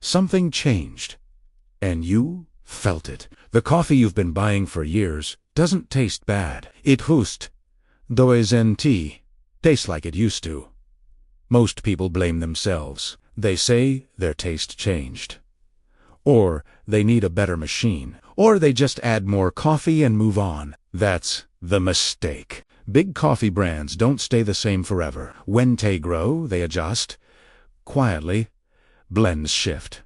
Something changed. And you felt it. The coffee you've been buying for years doesn't taste bad. It hust doesn't taste like it used to. Most people blame themselves. They say their taste changed. Or they need a better machine. Or they just add more coffee and move on. That's the mistake. Big coffee brands don't stay the same forever. When they grow, they adjust. Quietly, blends shift.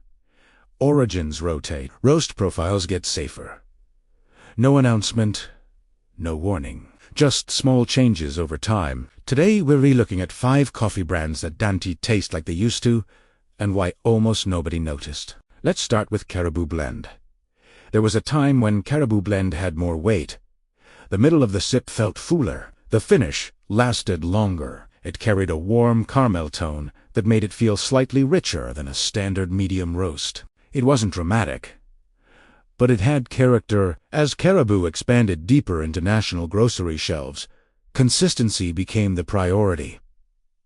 Origins rotate. Roast profiles get safer. No announcement, no warning. Just small changes over time. Today we're relooking at 5 coffee brands that don't taste like they used to, and why almost nobody noticed. Let's start with Caribou Blend. There was a time when Caribou Blend had more weight. The middle of the sip felt fuller. The finish lasted longer. It carried a warm caramel tone that made it feel slightly richer than a standard medium roast. It wasn't dramatic, but it had character. As Caribou expanded deeper into national grocery shelves, consistency became the priority.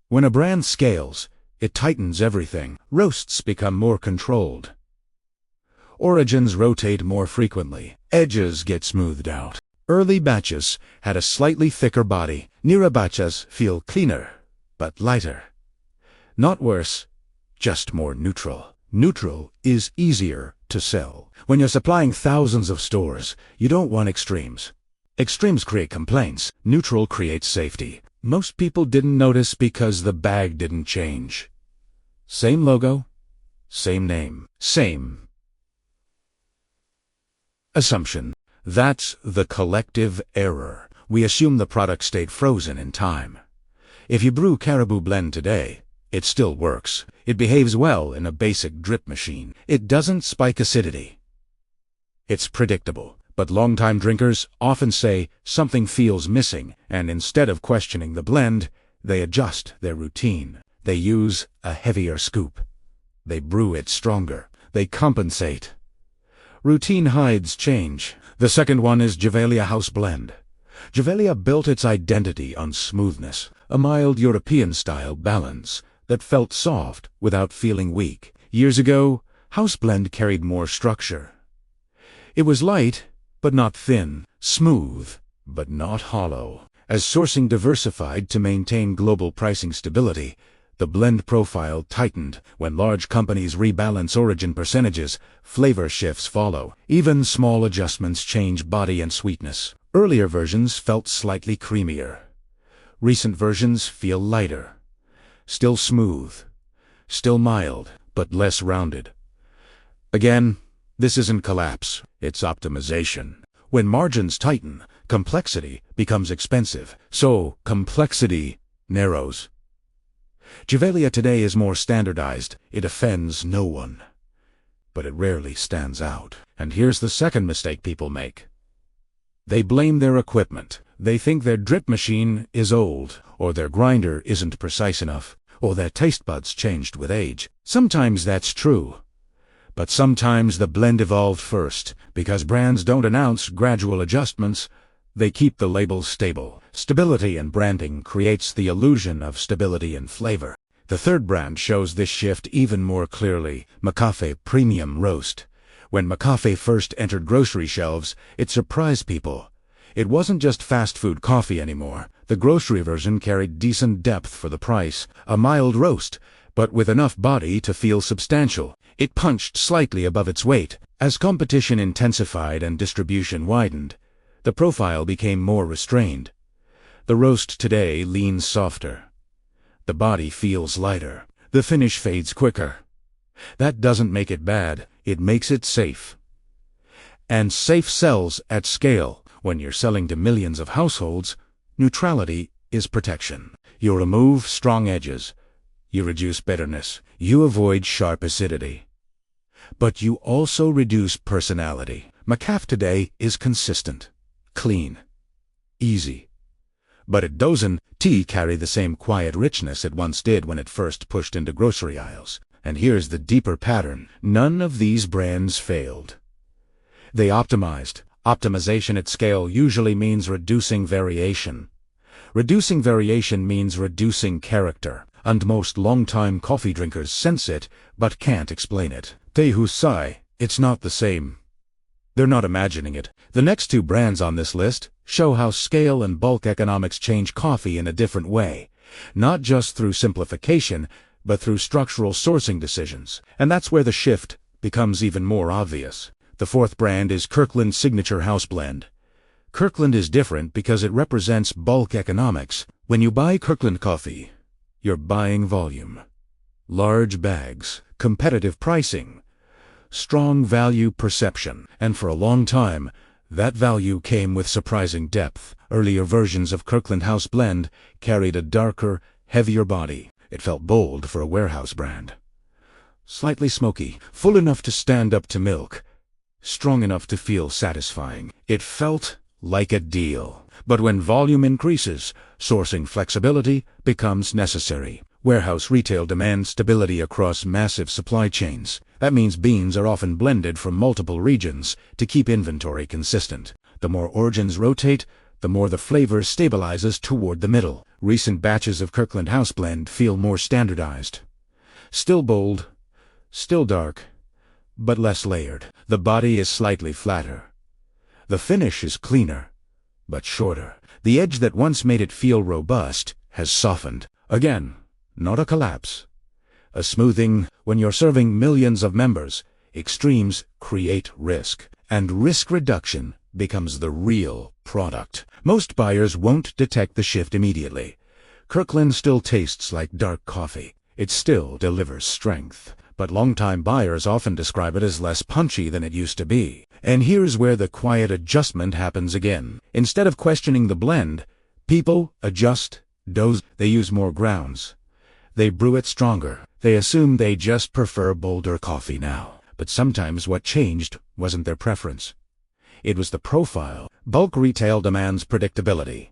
When a brand scales, it tightens everything. Roasts become more controlled. Origins rotate more frequently. Edges get smoothed out. Early batches had a slightly thicker body. Newer batches feel cleaner, but lighter. Not worse, just more neutral. Neutral is easier to sell. When you're supplying thousands of stores, you don't want extremes. Extremes create complaints. Neutral creates safety. Most people didn't notice because the bag didn't change. Same logo, same name, same assumption. That's the collective error. We assume the product stayed frozen in time. If you brew Caribou Blend today, it still works. It behaves well in a basic drip machine. It doesn't spike acidity. It's predictable. But longtime drinkers often say something feels missing, and instead of questioning the blend, they adjust their routine. They use a heavier scoop. They brew it stronger. They compensate. Routine hides change. The second one is Gevalia House Blend. Gevalia built its identity on smoothness, a mild European-style balance that felt soft without feeling weak. Years ago, House Blend carried more structure. It was light, but not thin, smooth, but not hollow. As sourcing diversified to maintain global pricing stability, the blend profile tightened. When large companies rebalance origin percentages, flavor shifts follow. Even small adjustments change body and sweetness. Earlier versions felt slightly creamier. Recent versions feel lighter. Still smooth. Still mild, but less rounded. Again, this isn't collapse, it's optimization. When margins tighten, complexity becomes expensive, so complexity narrows. Gevalia today is more standardized. It offends no one. But it rarely stands out. And here's the second mistake people make. They blame their equipment. They think their drip machine is old, or their grinder isn't precise enough, or their taste buds changed with age. Sometimes that's true. But sometimes the blend evolved first. Because brands don't announce gradual adjustments, they keep the labels stable. Stability in branding creates the illusion of stability in flavor. The third brand shows this shift even more clearly. McCafé Premium Roast. When McCafé first entered grocery shelves, it surprised people. It wasn't just fast food coffee anymore. The grocery version carried decent depth for the price. A mild roast, but with enough body to feel substantial. It punched slightly above its weight. As competition intensified and distribution widened, the profile became more restrained. The roast today leans softer. The body feels lighter. The finish fades quicker. That doesn't make it bad, it makes it safe. And safe sells at scale. When you're selling to millions of households, neutrality is protection. You remove strong edges. You reduce bitterness. You avoid sharp acidity. But you also reduce personality. McCafé today is consistent, clean, easy. But it doesn't carry the same quiet richness it once did when it first pushed into grocery aisles. And here's the deeper pattern. None of these brands failed. They optimized. Optimization at scale usually means reducing variation. Reducing variation means reducing character. and most long-time coffee drinkers sense it, but can't explain it. Tehu Sai, it's not the same. They're not imagining it. The next two brands on this list show how scale and bulk economics change coffee in a different way, not just through simplification, but through structural sourcing decisions. And that's where the shift becomes even more obvious. The fourth brand is Kirkland Signature House Blend. Kirkland is different because it represents bulk economics. When you buy Kirkland coffee, you're buying volume. Large bags, competitive pricing, strong value perception, and for a long time, that value came with surprising depth. Earlier versions of Kirkland House Blend carried a darker, heavier body. It felt bold for a warehouse brand. Slightly smoky, full enough to stand up to milk, strong enough to feel satisfying. It felt like a deal. But when volume increases, sourcing flexibility becomes necessary. Warehouse retail demands stability across massive supply chains. That means beans are often blended from multiple regions to keep inventory consistent. The more origins rotate, the more the flavor stabilizes toward the middle. Recent batches of Kirkland House Blend feel more standardized. Still bold, still dark, but less layered. The body is slightly flatter. The finish is cleaner, but shorter. The edge that once made it feel robust has softened. Again, not a collapse. A smoothing. When you're serving millions of members, extremes create risk, and risk reduction becomes the real product. Most buyers won't detect the shift immediately. Kirkland still tastes like dark coffee. It still delivers strength. But longtime buyers often describe it as less punchy than it used to be. And here's where the quiet adjustment happens again. Instead of questioning the blend, people adjust dose. They use more grounds. They brew it stronger. They assume they just prefer bolder coffee now. But sometimes what changed wasn't their preference. It was the profile. Bulk retail demands predictability.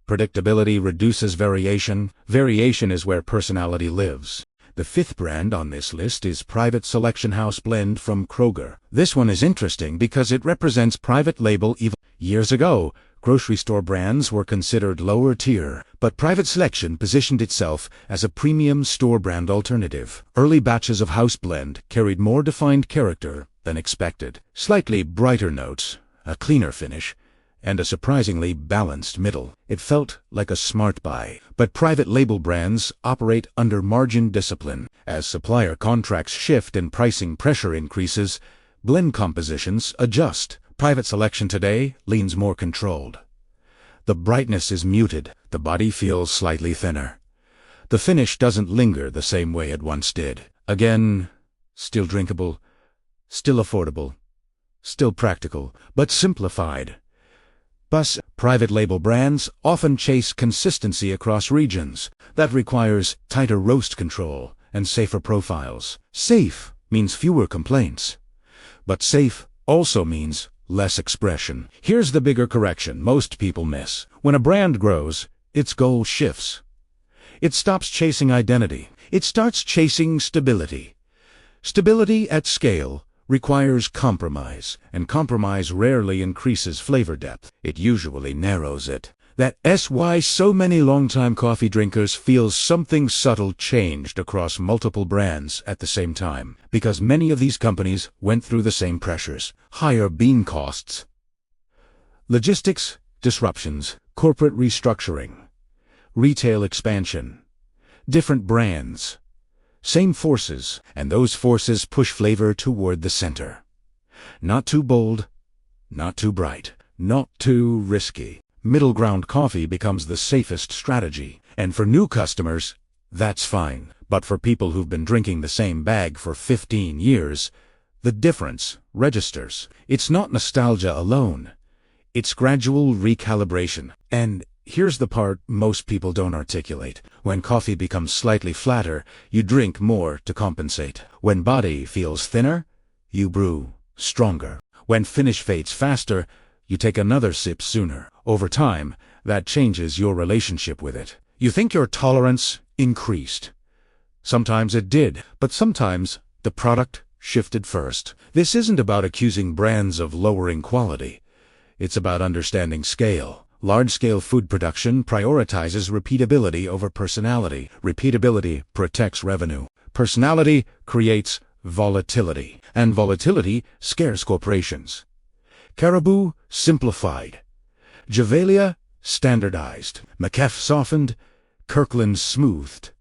Predictability reduces variation. Variation is where personality lives. The fifth brand on this list is Private Selection House Blend from Kroger. This one is interesting because it represents private label. Years ago, grocery store brands were considered lower tier, but Private Selection positioned itself as a premium store brand alternative. Early batches of House Blend carried more defined character than expected. Slightly brighter notes, a cleaner finish, and a surprisingly balanced middle. It felt like a smart buy. But private label brands operate under margin discipline. As supplier contracts shift and pricing pressure increases, blend compositions adjust. Private Selection today leans more controlled. The brightness is muted. The body feels slightly thinner. The finish doesn't linger the same way it once did. Again, still drinkable, still affordable, still practical, but simplified. But private label brands often chase consistency across regions. That requires tighter roast control and safer profiles. Safe means fewer complaints. But safe also means less expression. Here's the bigger correction most people miss. When a brand grows, its goal shifts. It stops chasing identity. It starts chasing stability. Stability at scale requires compromise, and compromise rarely increases flavor depth. It usually narrows it. That's why so many longtime coffee drinkers feel something subtle changed across multiple brands at the same time, because many of these companies went through the same pressures. Higher bean costs, logistics disruptions, corporate restructuring, retail expansion, different brands. Same forces, and those forces push flavor toward the center. Not too bold, not too bright, not too risky. Middle ground coffee becomes the safest strategy. And for new customers, that's fine. But for people who've been drinking the same bag for 15 years, the difference registers. It's not nostalgia alone. It's gradual recalibration. And here's the part most people don't articulate. When coffee becomes slightly flatter, you drink more to compensate. When body feels thinner, you brew stronger. When finish fades faster, you take another sip sooner. Over time, that changes your relationship with it. You think your tolerance increased. Sometimes it did, but sometimes the product shifted first. This isn't about accusing brands of lowering quality. It's about understanding scale. Large-scale food production prioritizes repeatability over personality. Repeatability protects revenue. Personality creates volatility, and volatility scares corporations. Caribou simplified. Gevalia standardized. McCafe softened. Kirkland smoothed.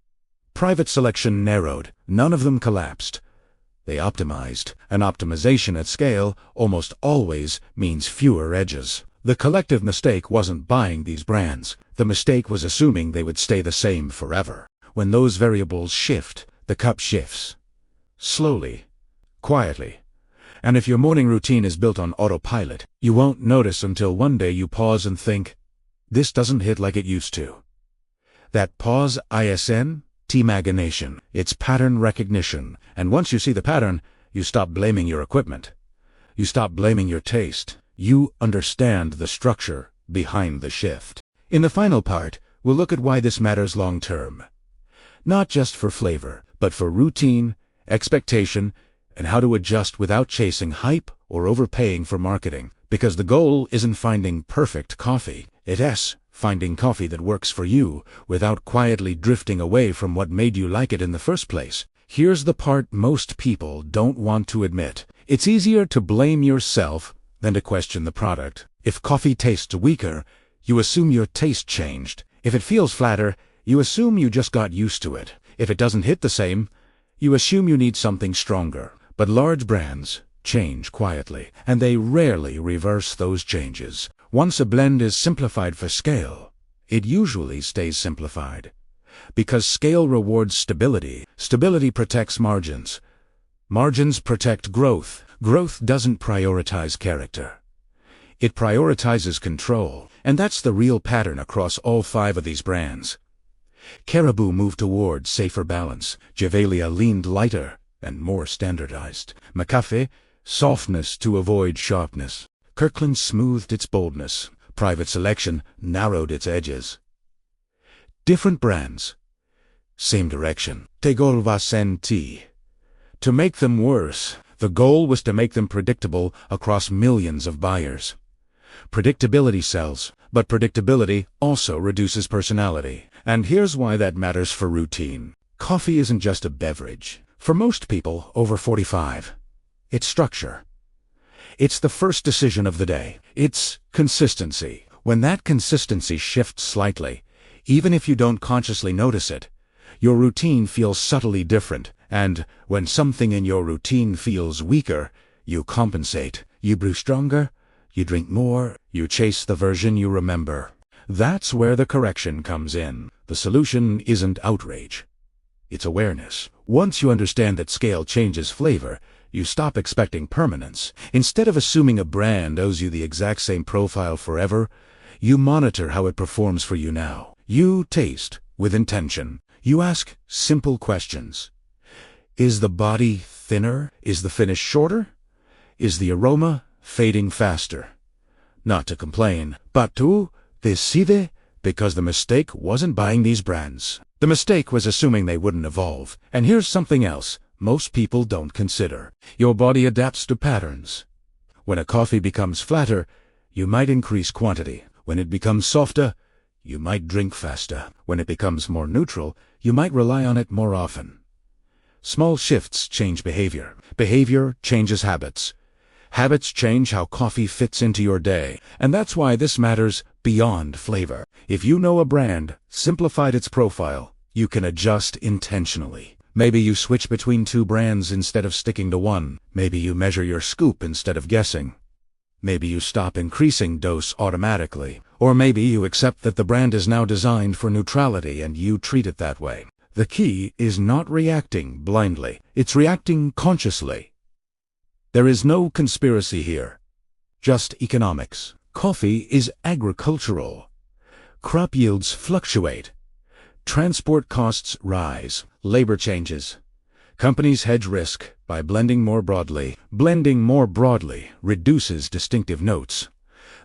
Private selection narrowed. None of them collapsed. They optimized, and optimization at scale almost always means fewer edges. The collective mistake wasn't buying these brands. The mistake was assuming they would stay the same forever. When those variables shift, the cup shifts. Slowly, quietly. And if your morning routine is built on autopilot, you won't notice until one day you pause and think, this doesn't hit like it used to. That pause, ISN, T-magination. It's pattern recognition. And once you see the pattern, you stop blaming your equipment. You stop blaming your taste. You understand the structure behind the shift. In the final part, we'll look at why this matters long-term. Not just for flavor, but for routine, expectation, and how to adjust without chasing hype or overpaying for marketing. Because the goal isn't finding perfect coffee. It's finding coffee that works for you without quietly drifting away from what made you like it in the first place. Here's the part most people don't want to admit. It's easier to blame yourself than to question the product. If coffee tastes weaker, you assume your taste changed. If it feels flatter, you assume you just got used to it. If it doesn't hit the same, you assume you need something stronger. But large brands change quietly, and they rarely reverse those changes. Once a blend is simplified for scale, it usually stays simplified. Because scale rewards stability. Stability protects margins. Margins protect growth. Growth doesn't prioritize character. It prioritizes control. And that's the real pattern across all 5 of these brands. Caribou moved toward safer balance. Gevalia leaned lighter and more standardized. McCafe, softness to avoid sharpness. Kirkland smoothed its boldness. Private selection narrowed its edges. Different brands, same direction. Tegol va senti. To make them worse, the goal was to make them predictable across millions of buyers. Predictability sells, but predictability also reduces personality. And here's why that matters for routine. Coffee isn't just a beverage. For most people over 45, it's structure. It's the first decision of the day. It's consistency. When that consistency shifts slightly, even if you don't consciously notice it, your routine feels subtly different. And when something in your routine feels weaker, you compensate. You brew stronger, you drink more, you chase the version you remember. That's where the correction comes in. The solution isn't outrage. It's awareness. Once you understand that scale changes flavor, you stop expecting permanence. Instead of assuming a brand owes you the exact same profile forever, you monitor how it performs for you now. You taste with intention. You ask simple questions. Is the body thinner? Is the finish shorter? Is the aroma fading faster? Not to complain, but to decide, because the mistake wasn't buying these brands. The mistake was assuming they wouldn't evolve. And here's something else most people don't consider. Your body adapts to patterns. When a coffee becomes flatter, you might increase quantity. When it becomes softer, you might drink faster. When it becomes more neutral, you might rely on it more often. Small shifts change behavior. Behavior changes habits. Habits change how coffee fits into your day. And that's why this matters beyond flavor. If you know a brand simplified its profile, you can adjust intentionally. Maybe you switch between 2 brands instead of sticking to one. Maybe you measure your scoop instead of guessing. Maybe you stop increasing dose automatically. Or maybe you accept that the brand is now designed for neutrality and you treat it that way. The key is not reacting blindly. It's reacting consciously. There is no conspiracy here, just economics. Coffee is agricultural. Crop yields fluctuate. Transport costs rise. Labor changes. Companies hedge risk by blending more broadly. Blending more broadly reduces distinctive notes.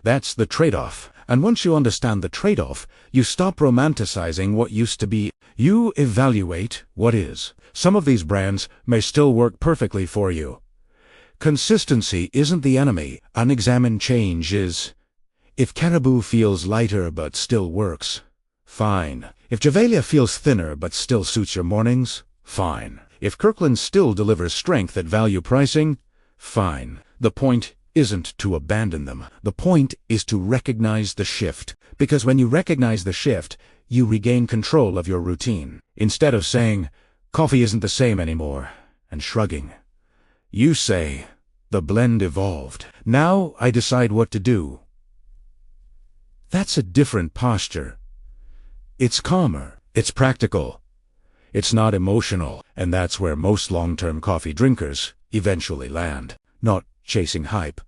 That's the trade-off. And once you understand the trade-off, you stop romanticizing what used to be. You evaluate what is. Some of these brands may still work perfectly for you. Consistency isn't the enemy. Unexamined change is. If Caribou feels lighter but still works, fine. If Javelia feels thinner but still suits your mornings, fine. If Kirkland still delivers strength at value pricing, fine. The point isn't to abandon them. The point is to recognize the shift. Because when you recognize the shift, you regain control of your routine. Instead of saying, coffee isn't the same anymore, and shrugging, you say, the blend evolved. Now I decide what to do. That's a different posture. It's calmer. It's practical. It's not emotional. And that's where most long-term coffee drinkers eventually land. Not chasing hype.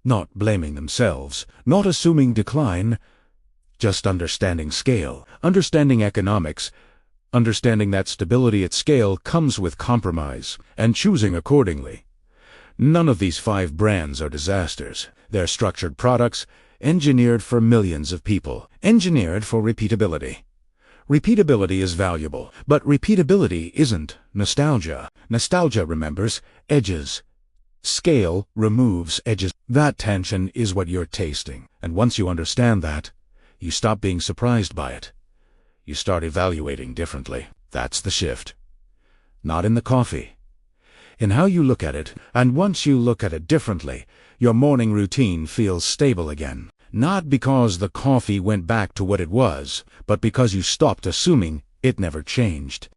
Not blaming themselves. Not assuming decline. Just understanding scale. Understanding economics. Understanding that stability at scale comes with compromise. And choosing accordingly. None of these 5 brands are disasters. They're structured products, engineered for millions of people, engineered for repeatability. Repeatability is valuable, but repeatability isn't nostalgia. Nostalgia remembers edges. Scale removes edges. That tension is what you're tasting, and once you understand that, you stop being surprised by it. You start evaluating differently. That's the shift. Not in the coffee, in how you look at it, and once you look at it differently, your morning routine feels stable again. Not because the coffee went back to what it was, but because you stopped assuming it never changed.